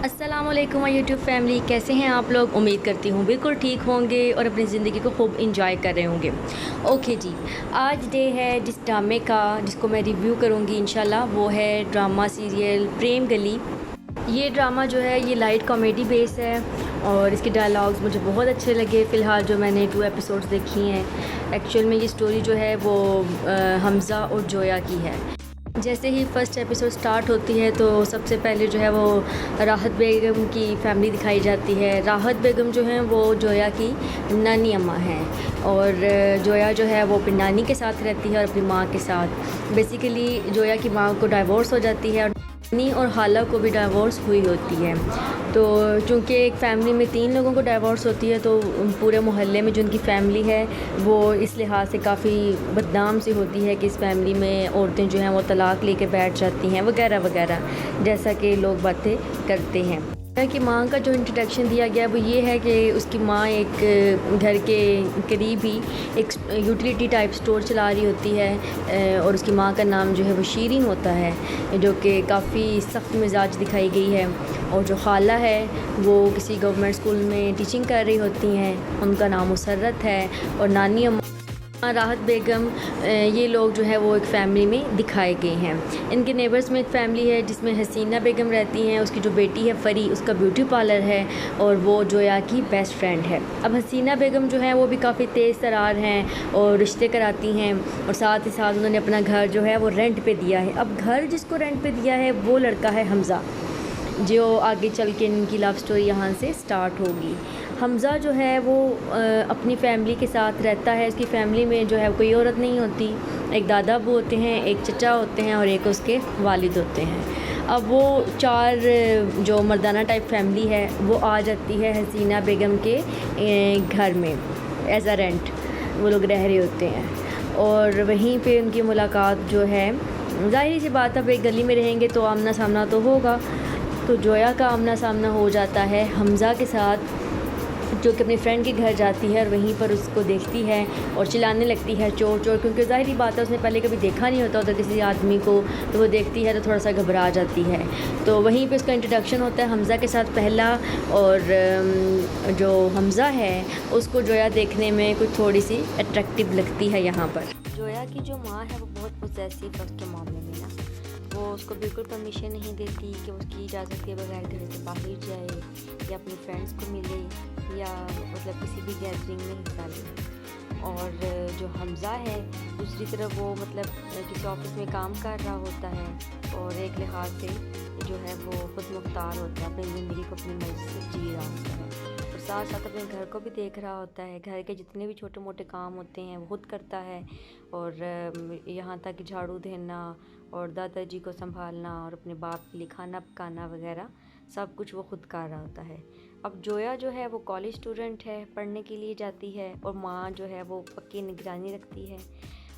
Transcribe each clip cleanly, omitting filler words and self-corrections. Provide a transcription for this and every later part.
अस्सलाम वालेकुम my YouTube family, कैसे हैं आप लोग। उम्मीद करती हूँ बिल्कुल ठीक होंगे और अपनी ज़िंदगी को खूब इंजॉय कर रहे होंगे। ओके जी, आज डे है जिस ड्रामे का जिसको मैं रिव्यू करूँगी इंशाल्लाह, वो है ड्रामा सीरियल प्रेम गली। ये ड्रामा जो है ये लाइट कॉमेडी बेस है और इसके डायलॉग्स मुझे बहुत अच्छे लगे। फ़िलहाल जो मैंने 2 एपिसोड्स देखी हैं, एक्चुअल में ये स्टोरी जो है वो हमज़ा और जोया की है। जैसे ही फ़र्स्ट एपिसोड स्टार्ट होती है तो सबसे पहले जो है वो राहत बेगम की फैमिली दिखाई जाती है। राहत बेगम जो हैं वो जोया की नानी अम्मा हैं और जोया जो है वो अपनी नानी के साथ रहती है और अपनी माँ के साथ। बेसिकली जोया की माँ को डाइवोर्स हो जाती है और नानी और खाला को भी डाइवोर्स हुई होती है। तो चूँकि एक फ़ैमिली में 3 लोगों को डाइवोर्स होती है तो पूरे मोहल्ले में जो उनकी फ़ैमिली है वो इस लिहाज से काफ़ी बदनाम सी होती है कि इस फ़ैमिली में औरतें जो हैं वो तलाक लेके बैठ जाती हैं वगैरह वगैरह, जैसा कि लोग बातें करते हैं। कि माँ का जो इंट्रोडक्शन दिया गया वो ये है कि उसकी माँ एक घर के करीब ही एक यूटिलिटी टाइप स्टोर चला रही होती है और उसकी माँ का नाम जो है वो शीरीन होता है, जो कि काफ़ी सख्त मिजाज दिखाई गई है। और जो खाला है वो किसी गवर्नमेंट स्कूल में टीचिंग कर रही होती हैं, उनका नाम मुसर्रत है। और नानी अम्मा राहत बेगम, ये लोग जो है वो एक फ़ैमिली में दिखाए गए हैं। इनके नेबर्स में एक फ़ैमिली है जिसमें हसीना बेगम रहती हैं, उसकी जो बेटी है फ़री उसका ब्यूटी पार्लर है और वो जोया की बेस्ट फ्रेंड है। अब हसीना बेगम जो है वो भी काफ़ी तेज़ तरार हैं और रिश्ते कराती हैं और साथ ही साथ उन्होंने अपना घर जो है वो रेंट पे दिया है। अब घर जिसको रेंट पे दिया है वो लड़का है हमज़ा, जो आगे चल के इनकी लव स्टोरी यहाँ से स्टार्ट होगी। हमज़ा जो है वो अपनी फ़ैमिली के साथ रहता है। उसकी फ़ैमिली में जो है कोई औरत नहीं होती, एक दादा अबू होते हैं, एक चचा होते हैं और एक उसके वालिद होते हैं। अब वो 4 जो मर्दाना टाइप फैमिली है वो आ जाती है हसीना बेगम के घर में एज़ अ रेंट, वो लोग रह रहे होते हैं और वहीं पे उनकी मुलाकात जो है, ज़ाहिर सी बात है अब एक गली में रहेंगे तो आमना सामना तो होगा। तो जोया का आमना सामना हो जाता है हमज़ा के साथ, जो कि अपनी फ्रेंड के घर जाती है और वहीं पर उसको देखती है और चिल्लाने लगती है चोर चोर, क्योंकि ज़ाहिर बात है उसने पहले कभी देखा नहीं होता उधर किसी आदमी को, तो वो देखती है तो थोड़ा सा घबरा जाती है। तो वहीं पे उसका इंट्रोडक्शन होता है हमज़ा के साथ पहला। और जो हमज़ा है उसको जोया देखने में कुछ थोड़ी सी अट्रैक्टिव लगती है यहाँ पर। जोया की जो माँ है वो बहुत पॉसेसिव है उसके मामले में ना, वो उसको बिल्कुल परमिशन नहीं देती कि उसकी इजाज़त के बगैर घर से बाहर जाए या अपनी फ्रेंड्स को मिले या मतलब किसी भी गैदरिंग में हिस्सा ले। और जो हमज़ा है दूसरी तरफ वो मतलब किसी ऑफिस में काम कर रहा होता है और एक लिहाज से जो है वो खुद मुख्तार होता है, अपनी ज़िंदगी को अपनी मर्ज़ी से जी रहा होता है और साथ साथ अपने घर को भी देख रहा होता है। घर के जितने भी छोटे मोटे काम होते हैं वो खुद करता है और यहाँ तक कि झाड़ू देना और दादाजी को संभालना और अपने बाप के लिए खाना पकाना वगैरह सब कुछ वो खुद कर रहा होता है। अब जोया जो है वो कॉलेज स्टूडेंट है, पढ़ने के लिए जाती है और माँ जो है वो पक्की निगरानी रखती है।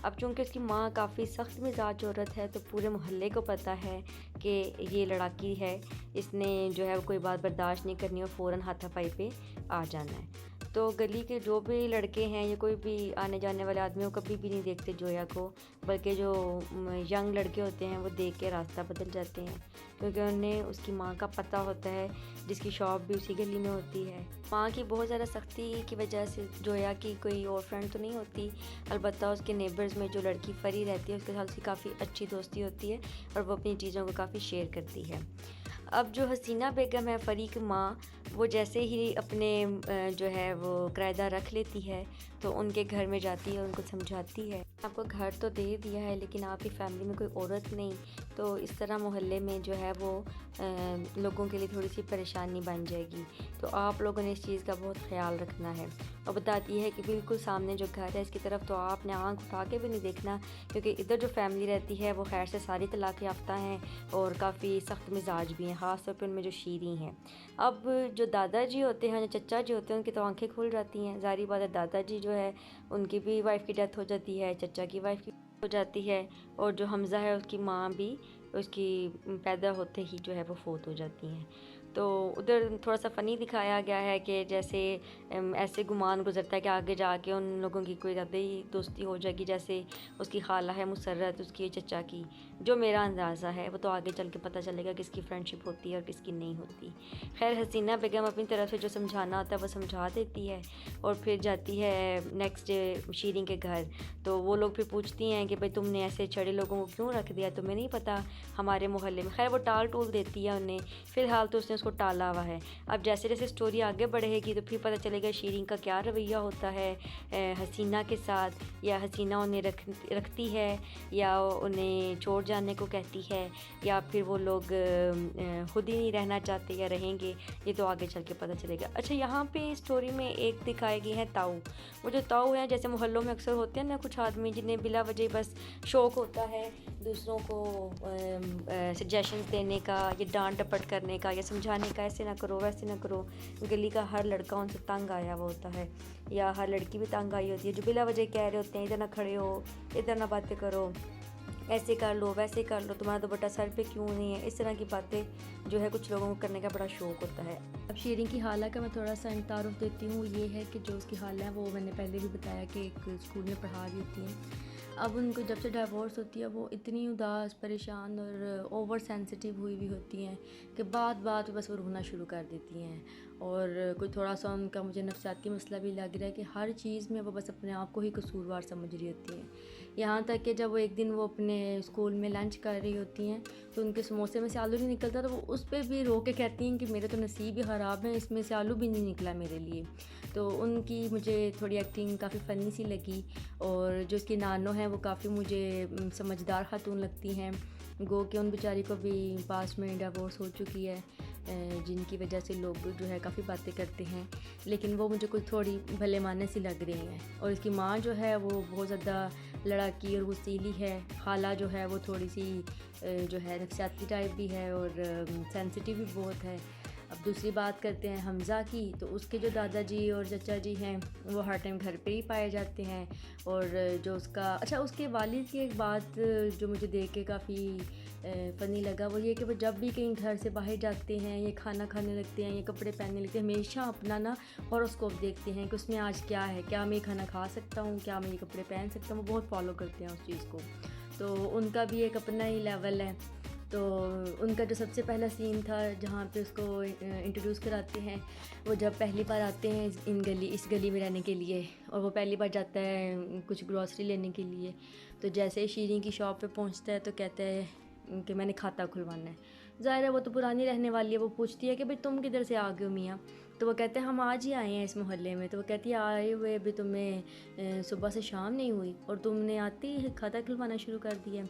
अब चूँकि उसकी माँ काफ़ी सख्त मिजाज औरत है तो पूरे मोहल्ले को पता है कि ये लड़ाकी है, इसने जो है वो कोई बात बर्दाश्त नहीं करनी और फ़ौरन हाथापाई पे आ जाना है। तो गली के जो भी लड़के हैं या कोई भी आने जाने वाले आदमी वो कभी भी नहीं देखते जोया को, बल्कि जो यंग लड़के होते हैं वो देख के रास्ता बदल जाते हैं, क्योंकि उन्हें उसकी माँ का पता होता है जिसकी शॉप भी उसी गली में होती है। माँ की बहुत ज़्यादा सख्ती की वजह से जोया की कोई और फ्रेंड तो नहीं होती, अलबत्ता उसके नेबर्स में जो लड़की फ़री रहती है उसके साथ उसकी काफ़ी अच्छी दोस्ती होती है और वो अपनी चीज़ों को काफ़ी शेयर करती है। अब जो हसीना बेगम है फ़री की माँ, वो जैसे ही अपने जो है वो किराएदार रख लेती है तो उनके घर में जाती है, उनको समझाती है आपको घर तो दे दिया है लेकिन आपकी फ़ैमिली में कोई औरत नहीं, तो इस तरह मोहल्ले में जो है वो लोगों के लिए थोड़ी सी परेशानी बन जाएगी, तो आप लोगों ने इस चीज़ का बहुत ख्याल रखना है। और बताती है कि बिल्कुल सामने जो घर है इसकी तरफ तो आपने आँख उठा के भी नहीं देखना, क्योंकि इधर जो फैमिली रहती है वो खैर से सारी तलाक याफ्ता हैं और काफ़ी सख्त मिजाज भी हैं, ख़ास तौर पे उनमें जो शीरी हैं। अब जो दादाजी होते हैं, जो चचा जी होते हैं, उनकी तो आंखें खुल जाती हैं। ज़ाहिर बात है दादाजी जो है उनकी भी वाइफ़ की डेथ हो जाती है, चचा की वाइफ़ की हो जाती है और जो हमज़ा है उसकी माँ भी उसकी पैदा होते ही जो है वो फ़ौत हो जाती हैं। तो उधर थोड़ा सा फ़नी दिखाया गया है कि जैसे ऐसे गुमान गुज़रता है कि आगे जाके उन लोगों की कोई ज़्यादा ही दोस्ती हो जाएगी, जैसे उसकी खाला है मुसर्रत, उसकी चचा की। जो मेरा अंदाज़ा है वो तो आगे चल के पता चलेगा किसकी फ्रेंडशिप होती है और किसकी नहीं होती। खैर हसीना बेगम अपनी तरफ से जो समझाना आता है वो समझा देती है और फिर जाती है नेक्स्ट डे शीरीन के घर। तो वो लोग फिर पूछती हैं कि भाई तुमने ऐसे छड़े लोगों को क्यों रख दिया, तुम्हें नहीं पता हमारे मोहल्ले में। खैर वो टाल टूल देती है उन्हें, फ़िलहाल तो उसने उसको टाला हुआ है। अब जैसे जैसे स्टोरी आगे बढ़ेगी तो फिर पता चलेगा शीरीन का क्या रवैया होता है हसीना के साथ, या हसीना उन्हें रखती है या उन्हें छोड़ जाने को कहती है, या फिर वो लोग खुद ही नहीं रहना चाहते या रहेंगे, ये तो आगे चल के पता चलेगा। अच्छा, यहाँ पे स्टोरी में एक दिखाई गई है ताऊ। वो जो ताऊ हैं जैसे मोहल्लों में अक्सर होते हैं ना कुछ आदमी जिन्हें बिला वजह बस शौक़ होता है दूसरों को सजेशंस देने का या डांट डपट करने का या समझाने का, ऐसे ना करो वैसे ना करो। गली का हर लड़का उनसे तंग आया हुआ होता है या हर लड़की भी तंग आई होती है, जो बिला वजह कह रहे होते हैं इधर ना खड़े हो, इधर ना बातें करो, ऐसे कर लो वैसे कर लो, तुम्हारा दुपट्टा सर पे क्यों नहीं है। इस तरह की बातें जो है कुछ लोगों को करने का बड़ा शौक़ होता है। अब शीरीन की हाला का मैं थोड़ा सा तारुफ देती हूँ। ये है कि जो उसकी हाला है वो मैंने पहले भी बताया कि एक स्कूल में पढ़ा रही होती हैं। अब उनको जब से डिवोर्स होती है वो इतनी उदास, परेशान और ओवर सेंसिटिव हुई हुई होती हैं कि बात बात बस वो रोना शुरू कर देती हैं। और कोई थोड़ा सा उनका मुझे नफसियाती मसला भी लग रहा है कि हर चीज़ में वो बस अपने आप को ही कसूरवार समझ रही होती हैं। यहाँ तक कि जब वो एक दिन वो अपने स्कूल में लंच कर रही होती हैं तो उनके समोसे में से आलू नहीं निकलता, तो वो उस पर भी रो के कहती हैं कि मेरे तो नसीब ही ख़राब है, इसमें से आलू भी नहीं निकला मेरे लिए। तो उनकी मुझे थोड़ी एक्टिंग काफ़ी फ़नी सी लगी। और जो उसकी नानो है वो काफ़ी मुझे समझदार खातून लगती हैं। गो कि उन बेचारी को भी पास में डिवोर्स हो चुकी है, जिनकी वजह से लोग जो है काफ़ी बातें करते हैं, लेकिन वो मुझे कुछ थोड़ी भले माने सी लग रही हैं। और इसकी माँ जो है वो बहुत ज़्यादा लड़ाकी और गुस्सीली है। खाला जो है वो थोड़ी सी जो है नफसियाती टाइप भी है और सेंसिटिव भी बहुत है। अब दूसरी बात करते हैं हमज़ा की, तो उसके जो दादाजी और चचा जी हैं वो हर टाइम घर पे ही पाए जाते हैं। और जो उसका उसके वालिद की एक बात जो मुझे देख के काफ़ी फ़नी लगा वो ये कि वो जब भी कहीं घर से बाहर जाते हैं, ये खाना खाने लगते हैं, ये कपड़े पहनने लगते हैं, हमेशा अपना ना हॉरोस्कोप देखते हैं कि उसमें आज क्या है, क्या मैं ये खाना खा सकता हूँ, क्या मैं ये कपड़े पहन सकता हूँ। वो बहुत फॉलो करते हैं उस चीज़ को। तो उनका भी एक अपना ही लेवल है। तो उनका जो सबसे पहला सीन था जहाँ पे उसको इंट्रोड्यूस कराते हैं, वो जब पहली बार आते हैं इस गली में रहने के लिए, और वो पहली बार जाता है कुछ ग्रॉसरी लेने के लिए। तो जैसे ही शीरीन की शॉप पे पहुँचता है तो कहता है कि मैंने खाता खुलवाना है। ज़ाहिर है वो तो पुरानी रहने वाली है। वो पूछती है कि भाई तुम किधर से आ गए हो मियाँ? तो वो कहते हैं हम आज ही आए हैं इस मोहल्ले में। तो वो कहती है आए हुए अभी तुम्हें सुबह से शाम नहीं हुई और तुमने आते ही खाता खुलवाना शुरू कर दिया।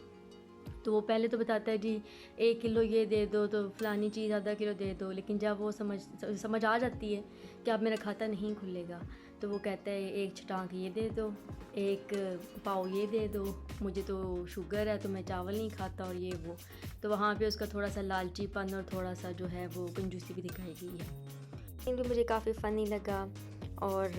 तो वो पहले तो बताता है जी 1 किलो ये दे दो, तो फ़लानी चीज़ आधा किलो दे दो। लेकिन जब वो समझ आ जाती है कि अब मेरा खाता नहीं खुलेगा, तो वो कहता है 1 छटांक ये दे दो, 1 पाव ये दे दो, मुझे तो शुगर है तो मैं चावल नहीं खाता और ये वो। तो वहाँ पे उसका थोड़ा सा लालचीपन और थोड़ा सा जो है वो कंजूसी भी दिखाई गई है। ये भी मुझे काफ़ी फ़नी लगा। और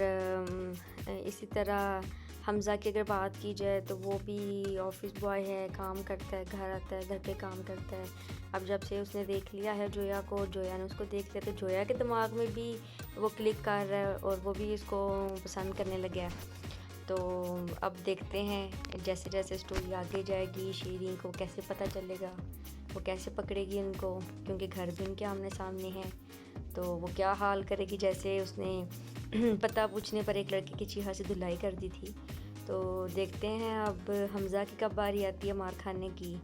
इसी तरह हमज़ा की अगर बात की जाए तो वो भी ऑफिस बॉय है, काम करता है, घर आता है, घर पे काम करता है। अब जब से उसने देख लिया है जोया को, जोया ने उसको देख लिया, तो जोया के दिमाग में भी वो क्लिक कर रहा है और वो भी इसको पसंद करने लग गया। तो अब देखते हैं जैसे जैसे स्टोरी आगे जाएगी शीरीन को कैसे पता चलेगा, वो कैसे पकड़ेगी उनको, क्योंकि घर भी उनके आमने सामने है। तो वो क्या हाल करेगी, जैसे उसने पता पूछने पर एक लड़के की चीहा से धुलाई कर दी थी। तो देखते हैं अब हमज़ा की कब बारी आती है मार खाने की,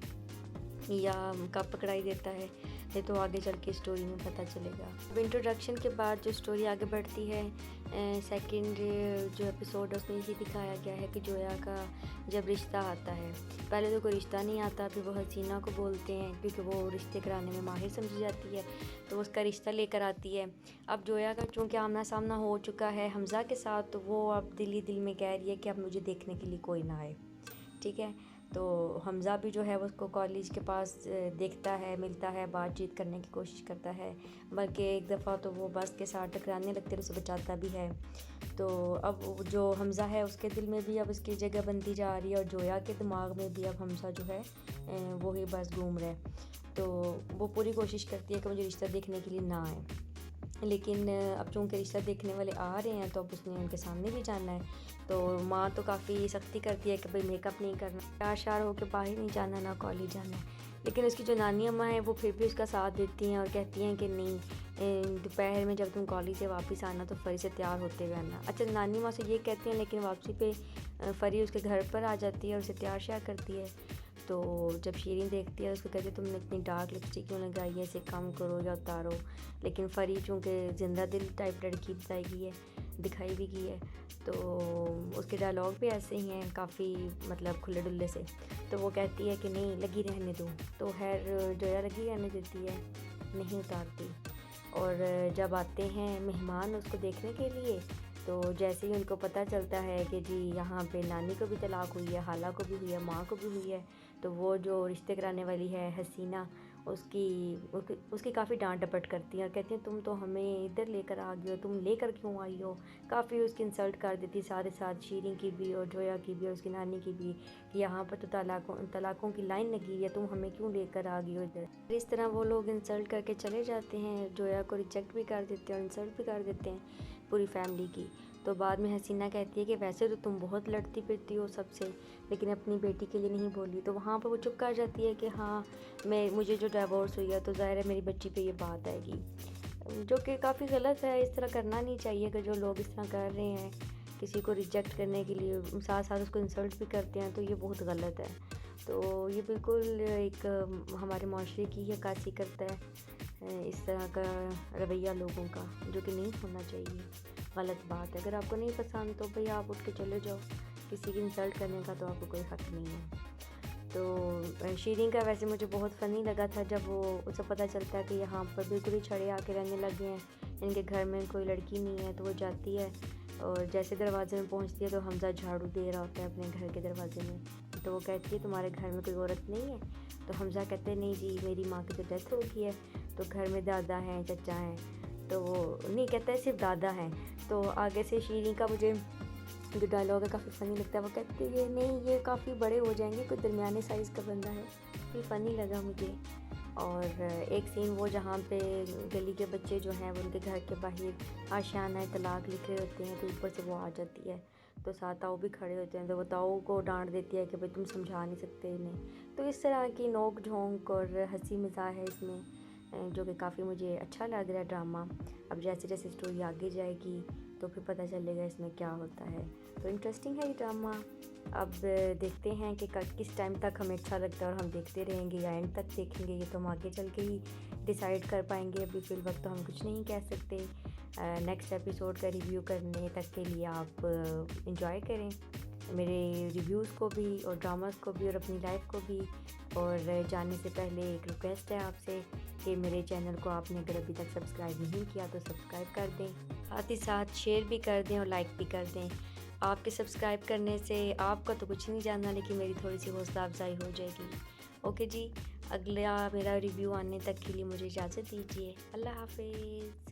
या कब पकड़ाई देता है, ये तो आगे चल के स्टोरी में पता चलेगा। अब इंट्रोडक्शन के बाद जो स्टोरी आगे बढ़ती है, सेकंड जो एपिसोड है उसमें यही दिखाया गया है कि जोया का जब रिश्ता आता है, पहले तो कोई रिश्ता नहीं आता, फिर वो हसीना को बोलते हैं क्योंकि वो रिश्ते कराने में माहिर समझी जाती है, तो उसका रिश्ता लेकर आती है। अब जोया का चूँकि आमना सामना हो चुका है हमज़ा के साथ, तो वो अब दिल ही दिल में कह रही है कि अब मुझे देखने के लिए कोई ना आए, ठीक है। तो हमज़ा भी जो है वो उसको कॉलेज के पास देखता है, मिलता है, बातचीत करने की कोशिश करता है, बल्कि एक दफ़ा तो वो बस के साथ टकराने लगते हैं, उसे बचाता भी है। तो अब जो हमज़ा है उसके दिल में भी अब इसकी जगह बनती जा रही है और जोया के दिमाग में भी अब हमज़ा जो है वो ही बस घूम रहा है। तो वो पूरी कोशिश करती है कि मुझे रिश्ता देखने के लिए ना आए, लेकिन अब चूँकि रिश्ता देखने वाले आ रहे हैं तो अब उसने उनके सामने भी जाना है। तो माँ तो काफ़ी सख्ती करती है कि भाई मेकअप नहीं करना, तैयार शार होकर बाहर नहीं जाना, ना कॉलेज जाना है। लेकिन उसकी जो नानी अम्मा है वो फिर भी उसका साथ देती हैं और कहती हैं कि नहीं, दोपहर में जब तुम कॉलेज से वापस आना तो फरी से तैयार होते हुए आना। अच्छा, नानी माँ से ये कहती हैं, लेकिन वापसी पे फरी उसके घर पर आ जाती है और उसे तैयार शार करती है। तो जब शीरीन देखती है उसको कहती है तुमने इतनी डार्क लिपस्टिक क्यों लगाई है, इसे कम करो या उतारो। लेकिन फरी चूँकि जिंदा दिल टाइप लड़की बताई गई है, दिखाई भी गई है, तो उसके डायलॉग भी ऐसे ही हैं, काफ़ी मतलब खुले डुल्ले से। तो वो कहती है कि नहीं, लगी रहने दो। तो खैर जोया लगी रहने देती है, नहीं उतारती। और जब आते हैं मेहमान उसको देखने के लिए, तो जैसे ही उनको पता चलता है कि जी यहाँ पे नानी को भी तलाक हुई है, खाला को भी हुई है, माँ को भी हुई है, तो वो जो रिश्ते कराने वाली है हसीना, उसकी काफ़ी डांट डपट करती है और कहती हैं तुम तो हमें इधर लेकर आ गई हो, तुम लेकर क्यों आई हो। काफ़ी उसकी इंसल्ट कर देती, साथ ही साथ शीरीन की भी और जोया की भी और उसकी नानी की भी, कि यहाँ पर तो तलाक़ों की लाइन लगी है, तुम हमें क्यों लेकर आ गई हो इधर। इस तरह वो लोग इंसल्ट करके चले जाते हैं, जोया को रिजेक्ट भी कर देते हैं और इंसल्ट भी कर देते हैं पूरी फैमिली की। तो बाद में हसीना कहती है कि वैसे तो तुम बहुत लड़ती फिरती हो सबसे, लेकिन अपनी बेटी के लिए नहीं बोली। तो वहाँ पर वो चुप कर जाती है कि हाँ, मुझे जो डिवोर्स हुई है तो ज़ाहिर है मेरी बच्ची पे ये बात आएगी, जो कि काफ़ी गलत है। इस तरह करना नहीं चाहिए कि जो लोग इस तरह कर रहे हैं किसी को रिजेक्ट करने के लिए, साथ साथ उसको इंसल्ट भी करते हैं, तो ये बहुत गलत है। तो ये बिल्कुल एक हमारे माशरे की ही अक्कासी करता है इस तरह का रवैया लोगों का, जो कि नहीं होना चाहिए, गलत बात है। अगर आपको नहीं पसंद तो भाई आप उठ के चले जाओ, किसी की इंसल्ट करने का तो आपको कोई हक़ नहीं है। तो शीरीन का वैसे मुझे बहुत फ़नी लगा था जब वो उसे पता चलता है कि यहाँ पर बिल्कुल ही छड़े आके रहने लगे हैं, इनके घर में कोई लड़की नहीं है। तो वो जाती है और जैसे दरवाजे में पहुँचती है तो हमज़ा झाड़ू दे रहा होता है अपने घर के दरवाजे में। तो वो कहती है तुम्हारे घर में कोई औरत नहीं है। तो हमज़ा कहते हैं नहीं जी, मेरी माँ की तो डेथ हो गई है, तो घर में दादा हैं, चचा हैं। तो वो नहीं, कहता है सिर्फ दादा हैं। तो आगे से शीरीन का मुझे जो डायलॉग है काफ़ी फ़नी लगता है। वो कहती है नहीं, ये काफ़ी बड़े हो जाएंगे, कोई दरमियाने साइज़ का बंदा है। ये फ़नी लगा मुझे। और एक सीन वो जहाँ पे गली के बच्चे जो हैं वो उनके घर के बाहर आशियाना तलाक लिख रहे होते हैं, तो ऊपर से वो आ जाती है, तो साथ ताऊ भी खड़े होते हैं। तो वो ताऊ को डांट देती है कि भाई तुम समझा नहीं सकते इन्हें। तो इस तरह की नोक झोंक और हंसी मज़ाक है इसमें, जो कि काफ़ी मुझे अच्छा लग रहा है ड्रामा। अब जैसे जैसे स्टोरी आगे जाएगी तो फिर पता चलेगा इसमें क्या होता है। तो इंटरेस्टिंग है ये ड्रामा। अब देखते हैं कि किस टाइम तक हमें अच्छा लगता है और हम देखते रहेंगे या एंड तक देखेंगे, ये तो हम आगे चल के ही डिसाइड कर पाएंगे। अभी फिल वक्त तो हम कुछ नहीं कह सकते। नेक्स्ट एपिसोड का रिव्यू करने तक के लिए आप इंजॉय करें मेरे रिव्यूज़ को भी और ड्रामास को भी और अपनी लाइफ को भी। और जाने से पहले एक रिक्वेस्ट है आपसे कि मेरे चैनल को आपने अगर अभी तक सब्सक्राइब नहीं किया तो सब्सक्राइब कर दें, साथ ही साथ शेयर भी कर दें और लाइक भी कर दें। आपके सब्सक्राइब करने से आपका तो कुछ नहीं जानना, लेकिन मेरी थोड़ी सी हौसला अफजाई हो जाएगी। ओके जी, अगला मेरा रिव्यू आने तक के लिए मुझे इजाज़त दीजिए। अल्लाह हाफिज़।